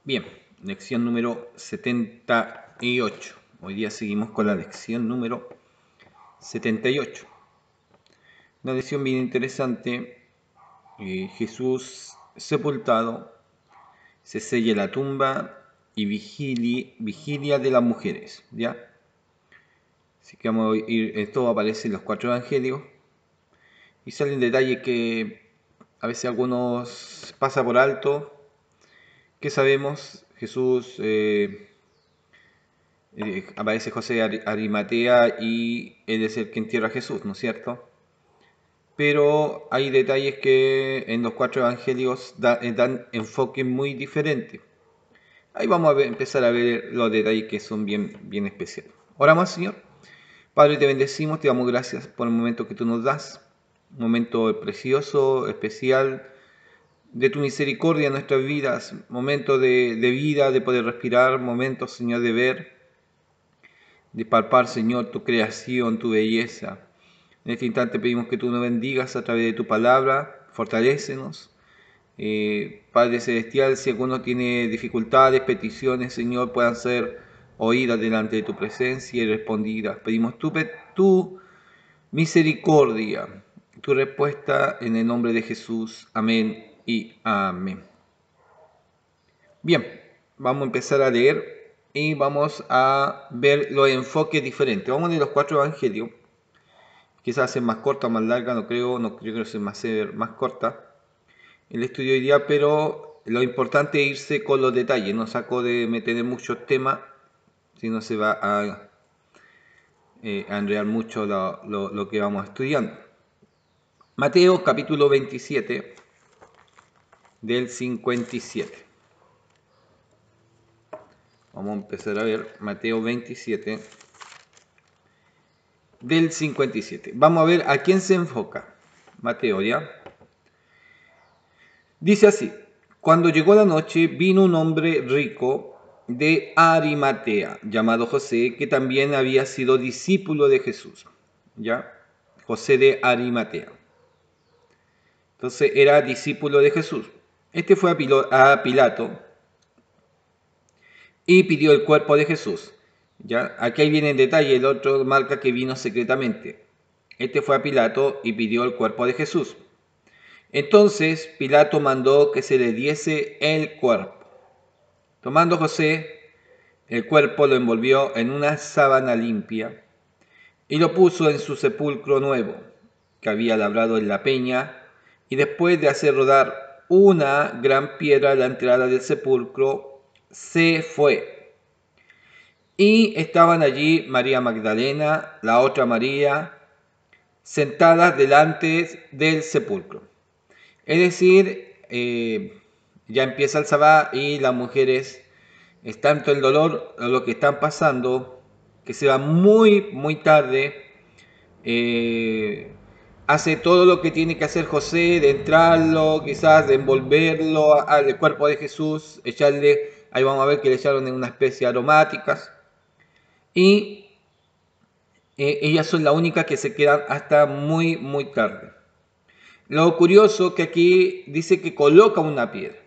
Bien, lección número 78. Hoy día seguimos con la lección número 78. Una lección bien interesante. Jesús sepultado, se sella la tumba y vigilia de las mujeres. ¿Ya? Así que vamos a ir, esto aparece en los 4 evangelios y salen detalles que a veces algunos pasa por alto. ¿Qué sabemos? Jesús aparece José de Arimatea y él es el que entierra a Jesús, ¿no es cierto? Pero hay detalles que en los 4 evangelios dan enfoque muy diferente. Ahí vamos a empezar a ver los detalles que son bien especiales. Oramos, Señor. Padre, te bendecimos, te damos gracias por el momento que tú nos das. Un momento precioso, especial, de tu misericordia en nuestras vidas. Momento de vida, de poder respirar. Momentos, Señor, de ver, de palpar, Señor, tu creación, tu belleza. En este instante pedimos que tú nos bendigas a través de tu palabra, fortalécenos. Padre Celestial, si alguno tiene dificultades, peticiones, Señor, puedan ser oídas delante de tu presencia y respondidas. Pedimos tu misericordia, tu respuesta en el nombre de Jesús. Amén y amén. Bien, vamos a empezar a leer y vamos a ver los enfoques diferentes. Vamos a leer los 4 evangelios. Quizás sea más corta o más larga, no creo que sea más corta el estudio hoy día, pero lo importante es irse con los detalles. No saco de meter en muchos temas, si no se va a enredar mucho lo que vamos estudiando. Mateo capítulo 27 del 57. Vamos a empezar a ver Mateo 27 del 57. Vamos a ver a quién se enfoca. Mateo, ¿ya? Dice así: cuando llegó la noche, vino un hombre rico de Arimatea, llamado José, que también había sido discípulo de Jesús. ¿Ya? José de Arimatea. Entonces era discípulo de Jesús. Este fue a Pilato y pidió el cuerpo de Jesús. ¿Ya? Aquí viene en detalle, el otro marca que vino secretamente. Este fue a Pilato y pidió el cuerpo de Jesús. Entonces Pilato mandó que se le diese el cuerpo. Tomando José el cuerpo, lo envolvió en una sábana limpia y lo puso en su sepulcro nuevo, que había labrado en la peña, y después de hacer rodar una gran piedra a la entrada del sepulcro, se fue. Y estaban allí María Magdalena, la otra María, sentadas delante del sepulcro. Es decir, ya empieza el sabbat y las mujeres es tanto el dolor o lo que están pasando que se va muy tarde. Hace todo lo que tiene que hacer José, de entrarlo, quizás de envolverlo al cuerpo de Jesús, echarle, ahí vamos a ver que le echaron en una especie de aromáticas, y ellas son las únicas que se quedan hasta muy tarde. Lo curioso que aquí dice que coloca una piedra,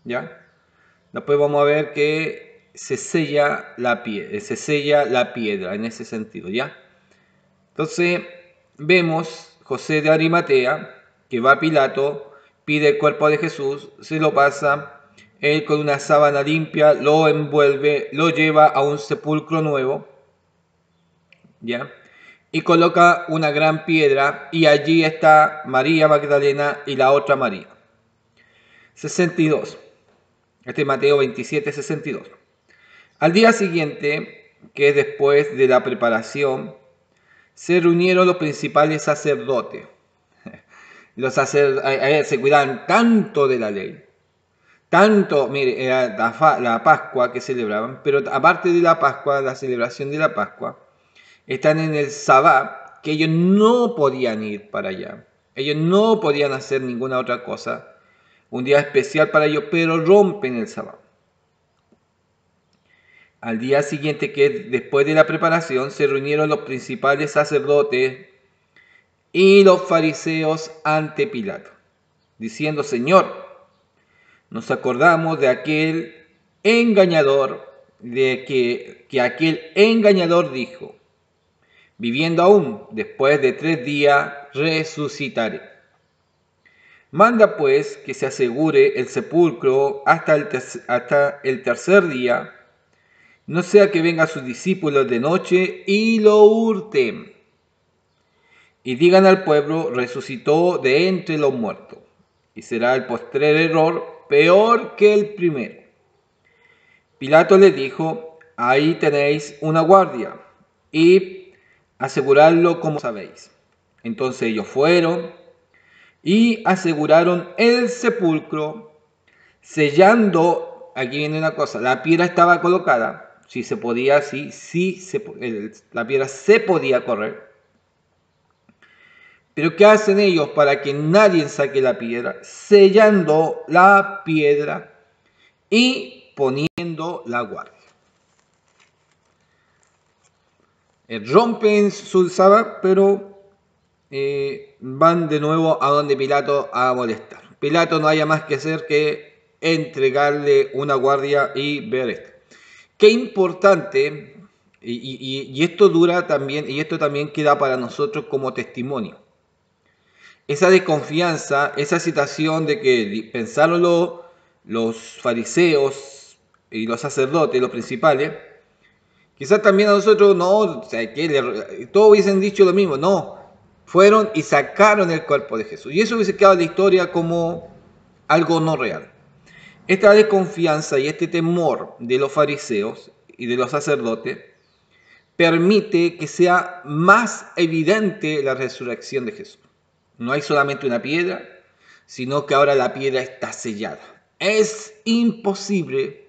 ¿ya? Después vamos a ver que se sella la piedra en ese sentido, ¿ya? Entonces vemos José de Arimatea que va a Pilato, pide el cuerpo de Jesús, se lo pasa, él con una sábana limpia lo envuelve, lo lleva a un sepulcro nuevo, ¿ya? Y coloca una gran piedra y allí está María Magdalena y la otra María. 62. Este es Mateo 27, 62. Al día siguiente, que es después de la preparación, se reunieron los principales sacerdotes. Los sacerdotes se cuidaban tanto de la ley, tanto, mire, era la Pascua que celebraban, pero aparte de la Pascua, la celebración de la Pascua, están en el Sabbat, que ellos no podían ir para allá. Ellos no podían hacer ninguna otra cosa. Un día especial para ellos, pero rompen el Sabbat. Al día siguiente, que después de la preparación, se reunieron los principales sacerdotes y los fariseos ante Pilato, diciendo: Señor, nos acordamos de aquel engañador, de que aquel engañador dijo: viviendo aún, después de 3 días resucitaré. Manda pues que se asegure el sepulcro hasta el tercer día, no sea que vengan sus discípulos de noche y lo hurten, y digan al pueblo: resucitó de entre los muertos. Y será el postrer error peor que el primero. Pilato les dijo: ahí tenéis una guardia, y aseguradlo como sabéis. Entonces ellos fueron y aseguraron el sepulcro, sellando. Aquí viene una cosa: la piedra estaba colocada, si se podía, la piedra se podía correr. Pero ¿qué hacen ellos para que nadie saque la piedra? Sellando la piedra y poniendo la guardia. Rompen su sábado, pero van de nuevo a donde Pilato a molestar. Pilato no haya más que hacer que entregarle una guardia y ver esto. Qué importante, y esto dura también, y esto también queda para nosotros como testimonio. Esa desconfianza, esa situación de que pensaron los fariseos y los sacerdotes, los principales, quizás también a nosotros no, o sea, todos hubiesen dicho lo mismo, no, fueron y sacaron el cuerpo de Jesús. Y eso hubiese quedado en la historia como algo no real. Esta desconfianza y este temor de los fariseos y de los sacerdotes permite que sea más evidente la resurrección de Jesús. No hay solamente una piedra, sino que ahora la piedra está sellada. Es imposible.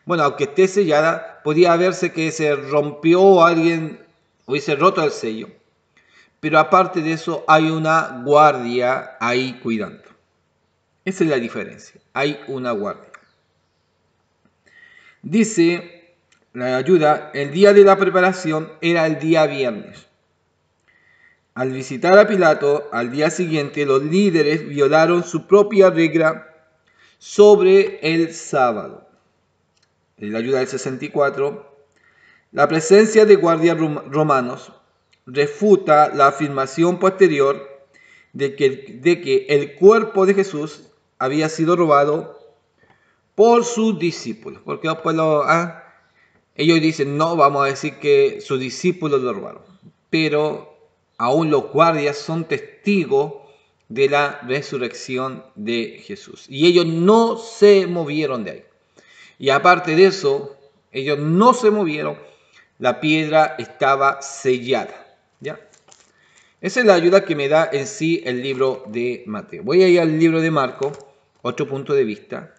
Bueno, aunque esté sellada, podía verse que se rompió o alguien hubiese roto el sello. Pero aparte de eso, hay una guardia ahí cuidando. Esa es la diferencia. Hay una guardia. Dice la ayuda: el día de la preparación era el día viernes. Al visitar a Pilato al día siguiente, los líderes violaron su propia regla sobre el sábado. En la ayuda del 64, la presencia de guardias romanos refuta la afirmación posterior de que el cuerpo de Jesús había sido robado por sus discípulos. Porque después ellos dicen: no, vamos a decir que sus discípulos lo robaron. Pero aún los guardias son testigos de la resurrección de Jesús. Y ellos no se movieron de ahí. Y aparte de eso, ellos no se movieron, la piedra estaba sellada. ¿Ya? Esa es la ayuda que me da en sí el libro de Mateo. Voy a ir al libro de Marcos, otro punto de vista.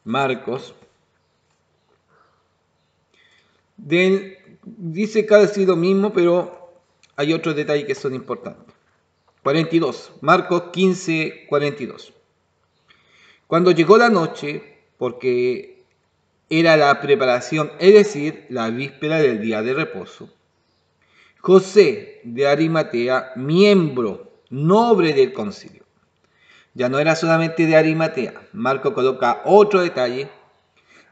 Marcos. Dice casi lo mismo, pero hay otros detalles que son importantes. 42. Marcos 15, 42. Cuando llegó la noche, porque era la preparación, es decir, la víspera del día de reposo, José de Arimatea, miembro noble del concilio. Ya no era solamente de Arimatea. Marco coloca otro detalle.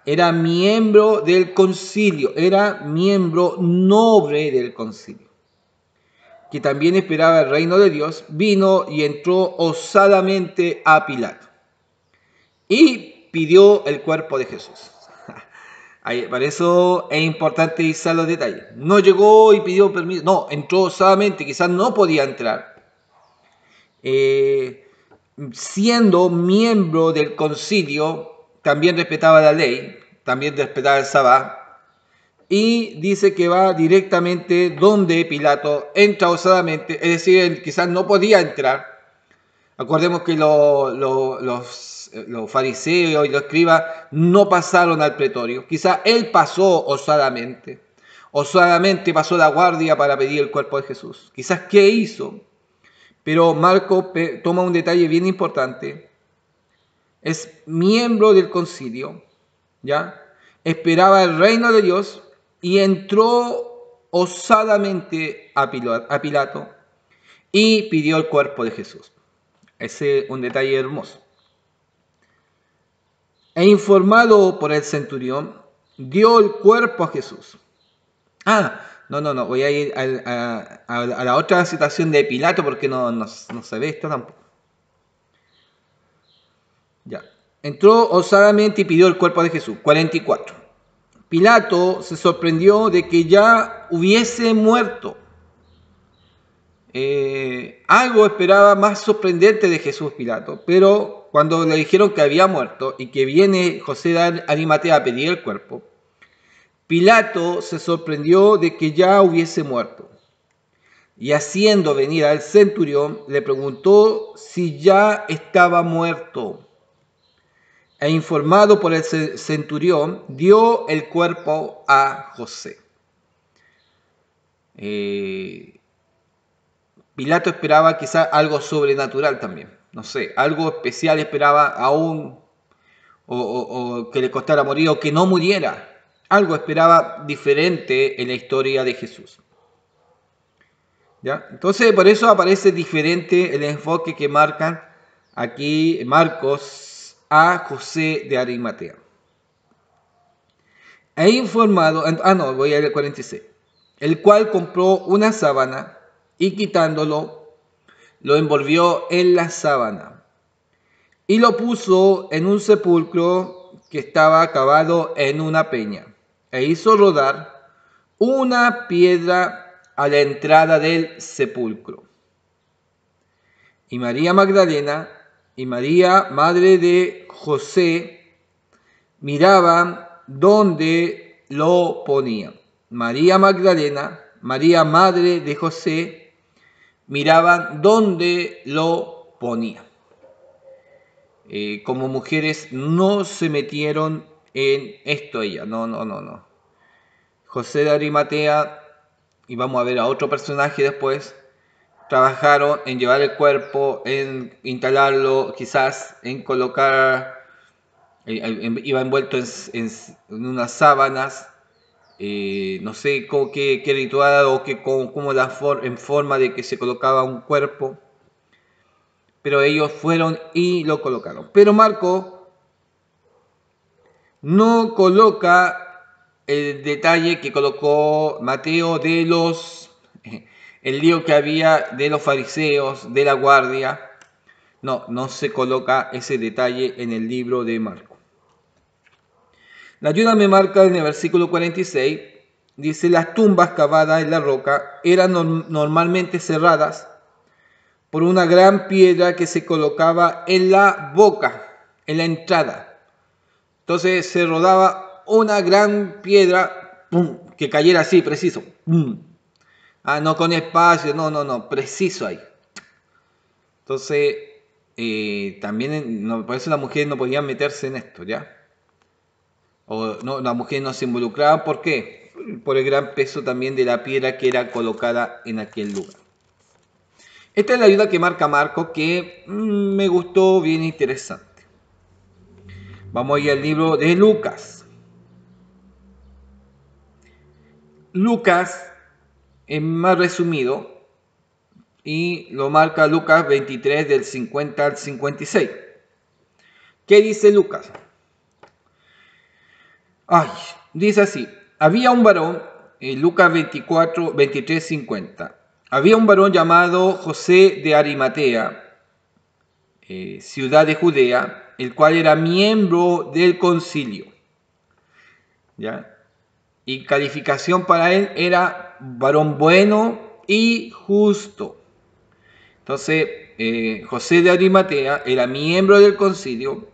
Era miembro del concilio, era miembro noble del concilio, que también esperaba el reino de Dios, vino y entró osadamente a Pilato y pidió el cuerpo de Jesús. Para eso es importante irse a los detalles. No llegó y pidió permiso, no, entró osadamente, quizás no podía entrar. Siendo miembro del concilio, también respetaba la ley, también respetaba el sabbat, y dice que va directamente donde Pilato, entra osadamente, es decir, él quizás no podía entrar. Acordemos que los fariseos y los escribas no pasaron al pretorio, quizás él pasó osadamente pasó la guardia para pedir el cuerpo de Jesús. Quizás ¿qué hizo? Pero Marco toma un detalle bien importante. Es miembro del concilio, ¿ya? Esperaba el reino de Dios y entró osadamente a Pilato y pidió el cuerpo de Jesús. Ese es un detalle hermoso. E informado por el centurión, dio el cuerpo a Jesús. No, voy a ir a la otra situación de Pilato porque no se ve esto tampoco. Ya. Entró osadamente y pidió el cuerpo de Jesús. 44. Pilato se sorprendió de que ya hubiese muerto. Algo esperaba más sorprendente de Jesús Pilato, pero cuando le dijeron que había muerto y que viene José de Arimatea a pedir el cuerpo, Pilato se sorprendió de que ya hubiese muerto. Y haciendo venir al centurión, le preguntó si ya estaba muerto. E informado por el centurión, dio el cuerpo a José. Pilato esperaba quizá algo sobrenatural también. No sé, algo especial esperaba aún, o que le costara morir, o que no muriera. Algo esperaba diferente en la historia de Jesús. ¿Ya? Entonces, por eso aparece diferente el enfoque que marcan aquí Marcos a José de Arimatea. He informado, voy al 46, el cual compró una sábana y quitándolo, lo envolvió en la sábana y lo puso en un sepulcro que estaba cavado en una peña e hizo rodar una piedra a la entrada del sepulcro. Y María Magdalena y María, madre de José, miraban dónde lo ponían. María Magdalena, María, madre de José, miraban dónde lo ponían. Como mujeres no se metieron en esto ella, no. José de Arimatea, y vamos a ver a otro personaje después, trabajaron en llevar el cuerpo, en instalarlo, quizás en colocar, iba envuelto en unas sábanas, no sé qué ritual o cómo en forma de que se colocaba un cuerpo, pero ellos fueron y lo colocaron. Pero Marco no coloca el detalle que colocó Mateo de el lío que había de los fariseos, de la guardia. No se coloca ese detalle en el libro de Marco. La ayuda me marca en el versículo 46, dice: las tumbas cavadas en la roca eran normalmente cerradas por una gran piedra que se colocaba en la boca, en la entrada. Entonces se rodaba una gran piedra, ¡pum!, que cayera así, preciso. ¡Pum! No con espacio, no, preciso ahí. Entonces, también por eso las mujeres no podían meterse en esto, ¿ya? O no, las mujeres no se involucraban, ¿por qué? Por el gran peso también de la piedra que era colocada en aquel lugar. Esta es la ayuda que marca Marco, que me gustó, bien interesante. Vamos a ir al libro de Lucas. Lucas es más resumido y lo marca Lucas 23 del 50 al 56. ¿Qué dice Lucas? Dice así: había un varón, Lucas 24, 23, 50. Había un varón llamado José de Arimatea, ciudad de Judea, el cual era miembro del concilio. ¿Ya? Y calificación para él era varón bueno y justo. Entonces, José de Arimatea era miembro del concilio,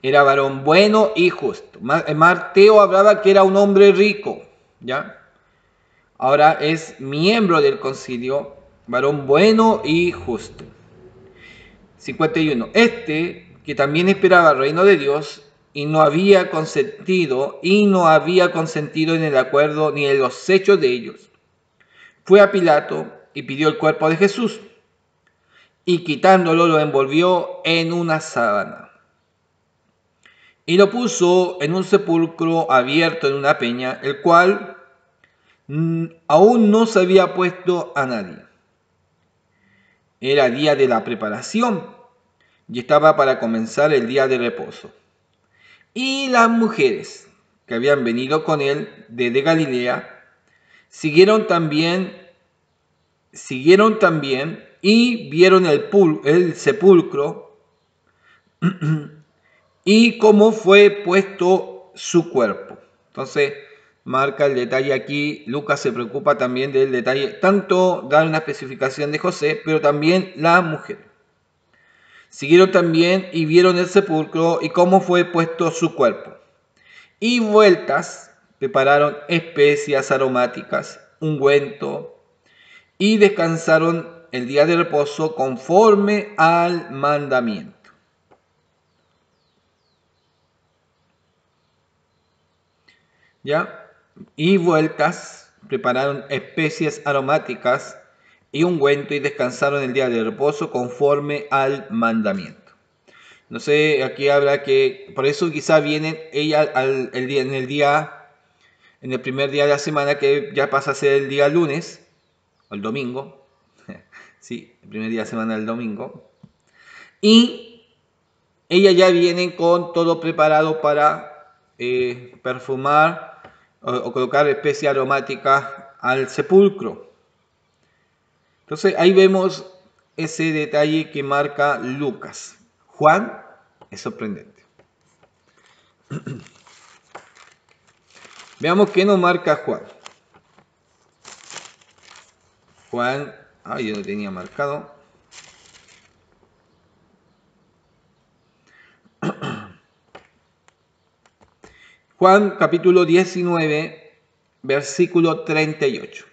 era varón bueno y justo. Mateo hablaba que era un hombre rico, ¿ya? Ahora es miembro del concilio, varón bueno y justo. 51. Que también esperaba el reino de Dios y no había consentido en el acuerdo ni en los hechos de ellos, fue a Pilato y pidió el cuerpo de Jesús, y quitándolo lo envolvió en una sábana y lo puso en un sepulcro abierto en una peña, el cual aún no se había puesto a nadie. Era día de la preparación y estaba para comenzar el día de reposo. Y las mujeres que habían venido con él desde Galilea siguieron también y vieron el sepulcro y cómo fue puesto su cuerpo. Entonces, marca el detalle aquí. Lucas se preocupa también del detalle, tanto dar una especificación de José, pero también la mujer. Siguieron también y vieron el sepulcro y cómo fue puesto su cuerpo. Y vueltas, prepararon especias aromáticas, ungüento, y descansaron el día de reposo conforme al mandamiento. ¿Ya? Y vueltas, prepararon especies aromáticas y ungüento y descansaron el día de reposo conforme al mandamiento. No sé, aquí habla que por eso quizá vienen ella en el primer día de la semana, que ya pasa a ser el día lunes o el domingo. Sí, el primer día de la semana el domingo. Y ella ya viene con todo preparado para perfumar o colocar especies aromáticas al sepulcro. Entonces ahí vemos ese detalle que marca Lucas. Juan es sorprendente. Veamos qué nos marca Juan. Juan, yo no tenía marcado. Juan capítulo 19, versículo 38.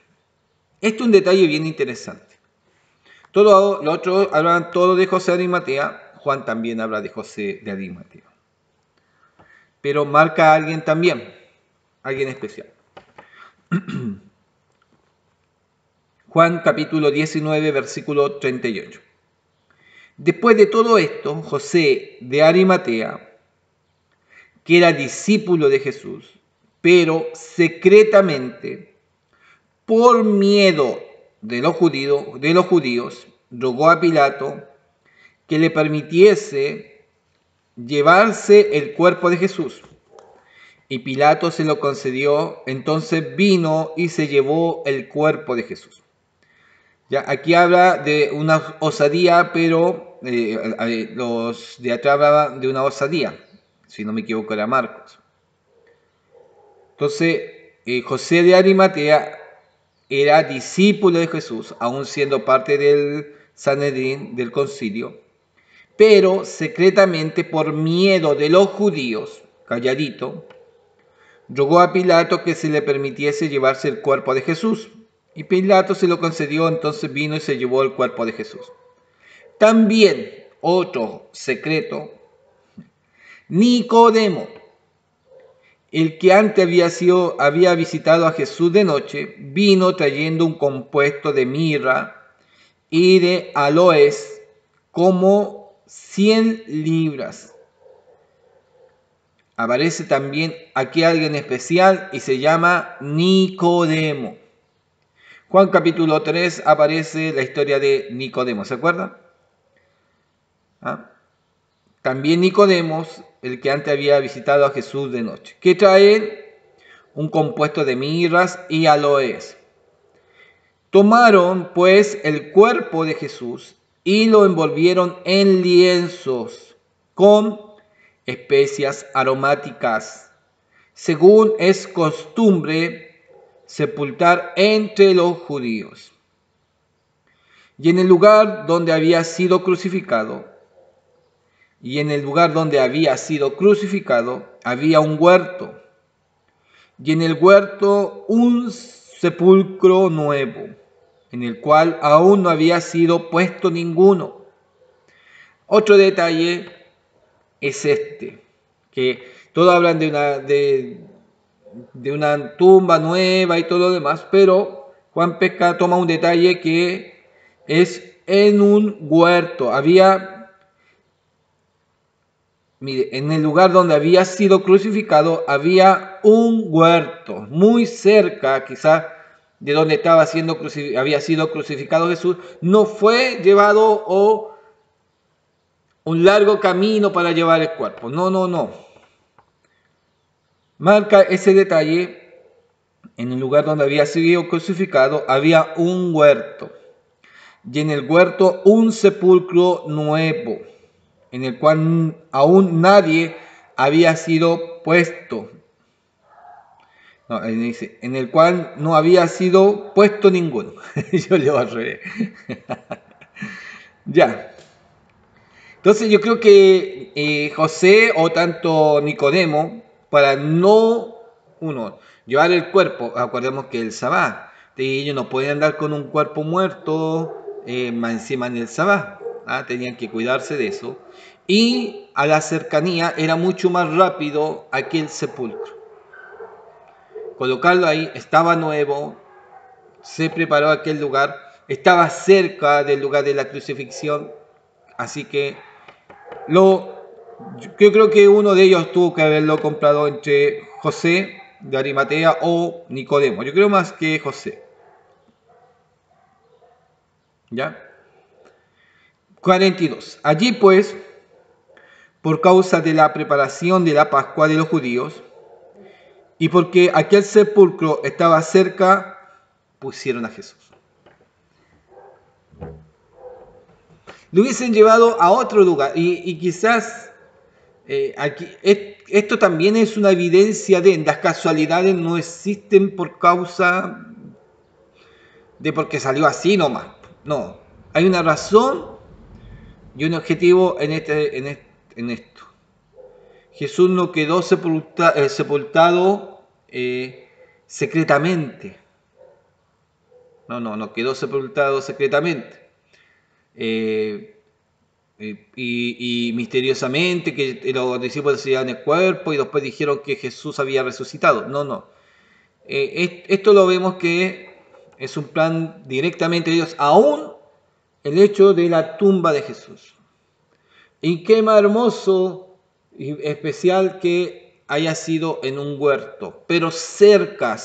Este es un detalle bien interesante. Todo lo otro hablan todo de José de Arimatea. Juan también habla de José de Arimatea. Pero marca a alguien también, alguien especial. Juan capítulo 19, versículo 38. Después de todo esto, José de Arimatea, que era discípulo de Jesús, pero secretamente, por miedo de los judíos, rogó a Pilato que le permitiese llevarse el cuerpo de Jesús. Y Pilato se lo concedió. Entonces vino y se llevó el cuerpo de Jesús. Ya, aquí habla de una osadía, pero los de atrás hablaban de una osadía. Si no me equivoco, era Marcos. Entonces, José de Arimatea era discípulo de Jesús, aún siendo parte del Sanedrín, del concilio, pero secretamente, por miedo de los judíos, calladito, rogó a Pilato que se le permitiese llevarse el cuerpo de Jesús. Y Pilato se lo concedió. Entonces vino y se llevó el cuerpo de Jesús. También, otro secreto, Nicodemo, el que antes había visitado a Jesús de noche, vino trayendo un compuesto de mirra y de aloes, como 100 libras. Aparece también aquí alguien especial y se llama Nicodemo. Juan capítulo 3 aparece la historia de Nicodemo, ¿se acuerdan? También Nicodemo, el que antes había visitado a Jesús de noche, que trae un compuesto de mirras y aloes. Tomaron pues el cuerpo de Jesús y lo envolvieron en lienzos con especias aromáticas, según es costumbre sepultar entre los judíos. Y en el lugar donde había sido crucificado, había un huerto, y en el huerto un sepulcro nuevo, en el cual aún no había sido puesto ninguno. Otro detalle es este, que todos hablan de una tumba nueva y todo lo demás, pero Juan Pesca toma un detalle que es en un huerto. En el lugar donde había sido crucificado había un huerto, muy cerca quizás de donde había sido crucificado Jesús. No fue llevado un largo camino para llevar el cuerpo. No. marca ese detalle. En el lugar donde había sido crucificado había un huerto, y en el huerto un sepulcro nuevo, en el cual aún nadie había sido puesto. No, dice, en el cual no había sido puesto ninguno. Yo leo al revés. Ya. Entonces yo creo que José o tanto Nicodemo, para no, uno, llevar el cuerpo, acordemos que el sabbat, ellos no pueden andar con un cuerpo muerto más encima en el sabbat, tenían que cuidarse de eso. Y a la cercanía era mucho más rápido aquel sepulcro. Colocarlo ahí, estaba nuevo, se preparó aquel lugar, estaba cerca del lugar de la crucifixión, así que yo creo que uno de ellos tuvo que haberlo comprado entre José de Arimatea o Nicodemo. Yo creo más que José. ¿Ya? 42. Allí pues, por causa de la preparación de la Pascua de los judíos, y porque aquel sepulcro estaba cerca, pusieron a Jesús. Lo hubiesen llevado a otro lugar y quizás aquí, esto también es una evidencia de las casualidades no existen por causa de porque salió así nomás. No, hay una razón y un objetivo en esto. Jesús no quedó sepultado secretamente. No quedó sepultado secretamente. Y misteriosamente que los discípulos se llevaban el cuerpo y después dijeron que Jesús había resucitado. No. Esto lo vemos que es un plan directamente de Dios, aún el hecho de la tumba de Jesús. Y qué más hermoso y especial que haya sido en un huerto, pero cerca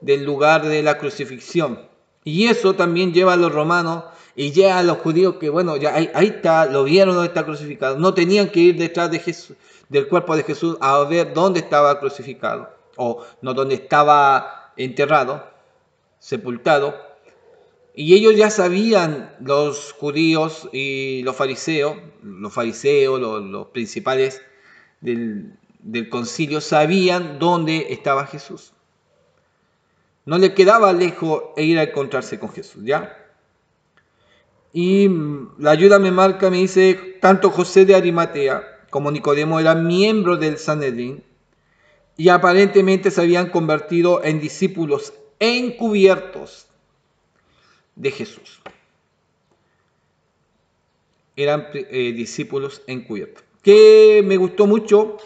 del lugar de la crucifixión. Y eso también lleva a los romanos y lleva a los judíos que, bueno, ya ahí está, lo vieron donde está crucificado. No tenían que ir detrás de Jesús, del cuerpo de Jesús a ver dónde estaba crucificado, o no dónde estaba enterrado, sepultado. Y ellos ya sabían, los judíos y los fariseos, los principales del concilio, sabían dónde estaba Jesús. No le quedaba lejos ir a encontrarse con Jesús, ¿ya? Y la ayuda me marca, me dice, tanto José de Arimatea como Nicodemo eran miembros del Sanedrín y aparentemente se habían convertido en discípulos encubiertos de Jesús. Eran discípulos encubiertos. Que me gustó mucho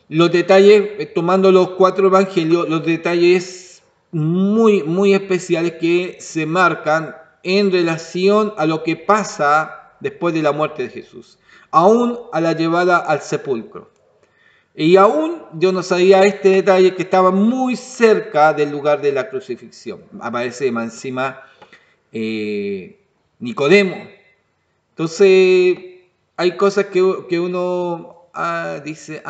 los detalles, tomando los 4 evangelios, los detalles muy especiales que se marcan en relación a lo que pasa después de la muerte de Jesús, aún a la llevada al sepulcro. Y aún yo no sabía este detalle que estaba muy cerca del lugar de la crucifixión. Aparece más encima Nicodemo. Entonces, hay cosas que uno dice,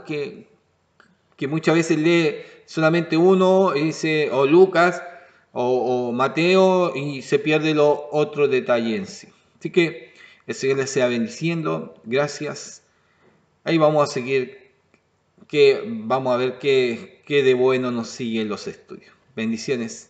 que muchas veces lee solamente uno, y dice, o Lucas, o Mateo, y se pierde lo otro detalle en sí. Así que el Señor les sea bendiciendo. Gracias. Ahí vamos a seguir, vamos a ver qué de bueno nos sigue en los estudios. Bendiciones.